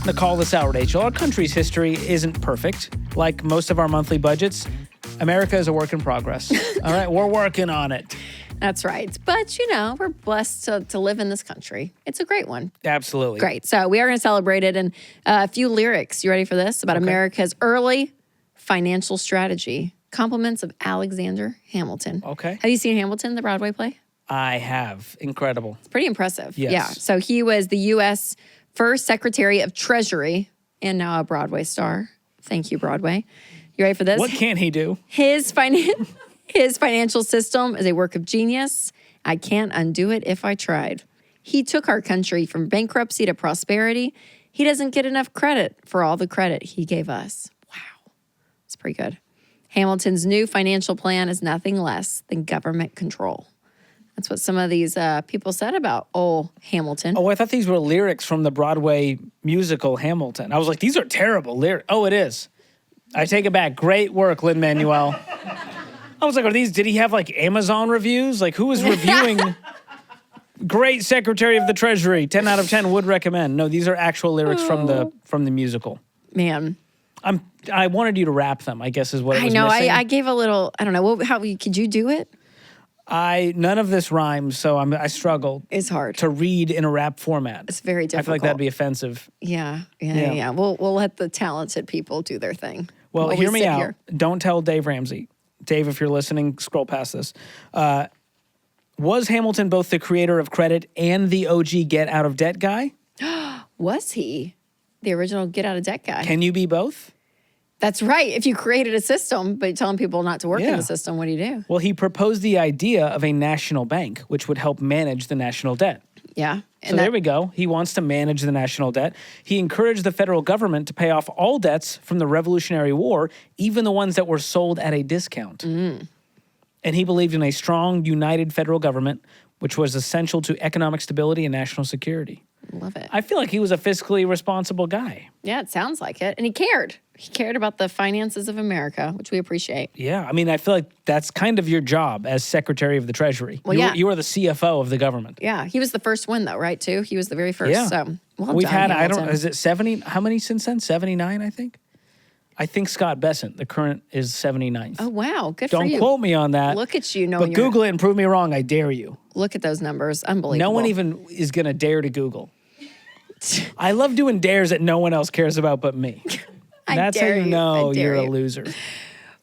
to call this out, Rachel. Our country's history isn't perfect. Like most of our monthly budgets, America is a work in progress. All right, we're working on it. That's right. But, we're blessed to live in this country. It's a great one. Absolutely. Great. So we are going to celebrate it. And a few lyrics. You ready for this? About America's early financial strategy. Compliments of Alexander Hamilton. Okay. Have you seen Hamilton, the Broadway play? I have. Incredible. It's pretty impressive. Yes. Yeah. So he was the U.S. first Secretary of Treasury and now a Broadway star. Thank you, Broadway. You ready for this? What can't he do? His financial system is a work of genius. I can't undo it if I tried. He took our country from bankruptcy to prosperity. He doesn't get enough credit for all the credit he gave us. Wow. It's pretty good. Hamilton's new financial plan is nothing less than government control. That's what some of these people said about old Hamilton. Oh, I thought these were lyrics from the Broadway musical Hamilton. I was like, these are terrible lyrics. Oh, it is. I take it back. Great work, Lin-Manuel. I was like, did he have like Amazon reviews? Like, who was reviewing great Secretary of the Treasury? 10 out of 10 would recommend. No, these are actual lyrics from the musical. Man. I wanted you to rap them, I guess is what it was I know. missing. I gave a little, I don't know. Could you do it? None of this rhymes, so I struggle. It's hard to read in a rap format. It's very difficult. I feel like that'd be offensive. Yeah. We'll let the talented people do their thing. Well, hear me out. Don't tell Dave Ramsey. Dave, if you're listening, scroll past this. Was Hamilton both the creator of credit and the OG get out of debt guy? Was he the original get out of debt guy? Can you be both? That's right. If you created a system, but you're telling people not to work in the system, what do you do? Well, he proposed the idea of a national bank, which would help manage the national debt. Yeah. So there we go. He wants to manage the national debt. He encouraged the federal government to pay off all debts from the Revolutionary War, even the ones that were sold at a discount. And he believed in a strong, united federal government, which was essential to economic stability and national security. Love it. I feel like he was a fiscally responsible guy. Yeah, it sounds like it. And he cared. He cared about the finances of America, which we appreciate. Yeah, I mean, I feel like that's kind of your job as Secretary of the Treasury. Well, you are the CFO of the government. Yeah, he was the first one, though, right, too? He was the very first. Yeah. So, We've had, Hamilton. is it 70? How many since then? 79, I think? I think Scott Bessent, the current, is 79th. Oh, wow. Good for Don't you. quote me on that. Look at you But knowing Google it and prove me wrong. I dare you. Look at those numbers. Unbelievable. No one even is going to dare to Google. I love doing dares that no one else cares about but me. That's how you know you're a loser.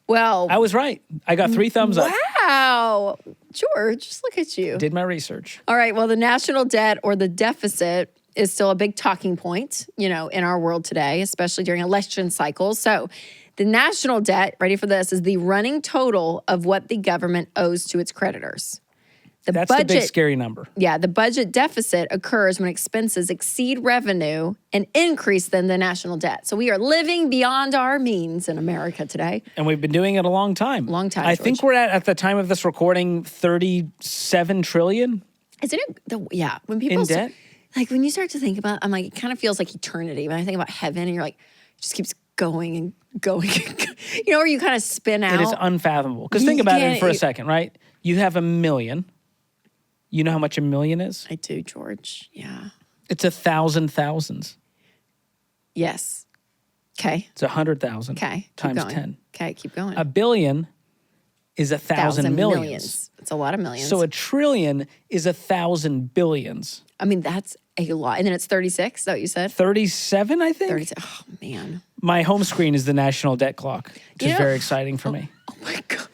Well, I was right. I got 3 thumbs up. Wow. George, just look at you. Did my research. All right. Well, the national debt or the deficit is still a big talking point, in our world today, especially during election cycles. So the national debt, ready for this, is the running total of what the government owes to its creditors. That's the big scary number. Yeah, the budget deficit occurs when expenses exceed revenue and increase than the national debt. So we are living beyond our means in America today. And we've been doing it a long time. Long time, I George. think we're at the time of this recording, 37 trillion. Isn't it? Yeah. When people in debt? Like when you start to think about, I'm like, it kind of feels like eternity. When I think about heaven and you're like, it just keeps going and going. Where you kind of spin out. It is unfathomable. Because think about it for a second, right? You have $1 million. You know how much $1 million is? I do, George. Yeah. It's 1,000 thousands. Yes. Okay. It's 100,000. Okay. Times 10. Okay, keep going. $1 billion is 1,000 millions. It's a lot of millions. So $1 trillion is 1,000 billions. I mean, that's a lot. And then it's 36, is that what you said? 37, I think? 36. Oh, man. My home screen is the national debt clock, which is very exciting for me. Oh, my God.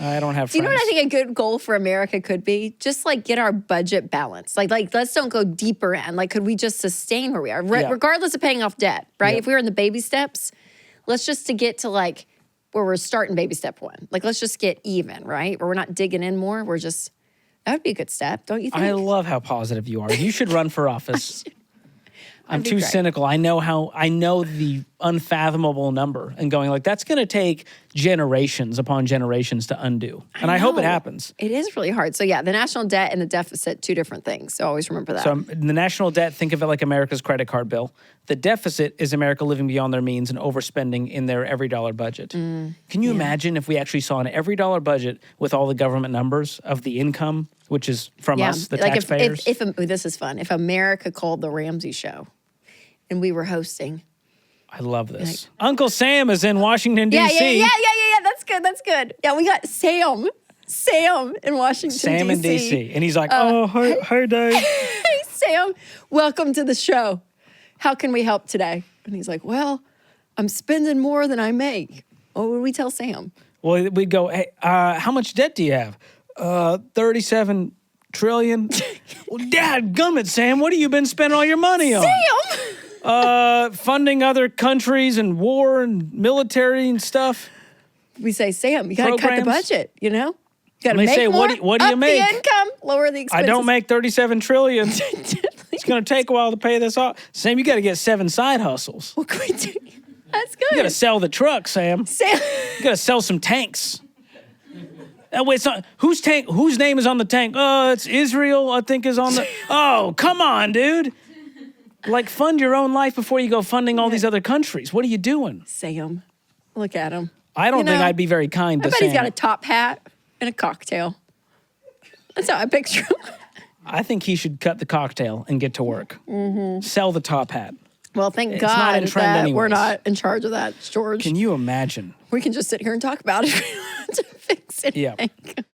I don't have friends. Do you know what I think a good goal for America could be? Just like get our budget balanced. Like let's don't go deeper in. Like, could we just sustain where we are, regardless of paying off debt, right? If we were in the baby steps, let's just to get to like where we're starting baby step 1. Like, let's just get even, right? Where we're not digging in more. That would be a good step, don't you think? I love how positive you are. You should run for office. I'm too cynical. I know the unfathomable number and going like, that's going to take generations upon generations to undo. And I hope it happens. It is really hard. So yeah, the national debt and the deficit, 2 different things. So always remember that. So the national debt, think of it like America's credit card bill. The deficit is America living beyond their means and overspending in their every dollar budget. Can you imagine if we actually saw an every dollar budget with all the government numbers of the income, which is from us, the taxpayers? If this is fun. If America called the Ramsey show and we were hosting. I love this. Uncle Sam is in Washington, D.C. Yeah. That's good. Yeah, we got Sam in Washington, Sam in D.C. And he's like, hey, Dave. Hey, Sam, welcome to the show. How can we help today? And he's like, well, I'm spending more than I make. What would we tell Sam? Well, we'd go, hey, how much debt do you have? 37 trillion. Well, dadgummit, Sam, what have you been spending all your money on? Sam! Funding other countries and war and military and stuff. We say, Sam, you got to cut the budget, you know? You got to They make say, more, what do you up make? the income, lower the expenses. I don't make 37 trillion. It's going to take a while to pay this off. Sam, you got to get 7 side hustles. What can we do? That's good. You got to sell the truck, Sam. Sam. You got to sell some tanks. Wait, it's not, whose name is on the tank? It's Israel, I think, is on the... Oh, come on, dude. Like, fund your own life before you go funding all these other countries. What are you doing? Sam, look at him. I don't think I'd be very kind to Sam. I bet he's got a top hat and a cocktail. That's how I picture him. I think he should cut the cocktail and get to work. Mm-hmm. Sell the top hat. Well, thank It's God not in trend that anyways. we're not in charge of that, George. Can you imagine? We can just sit here and talk about it. We don't have to fix anything. Yeah.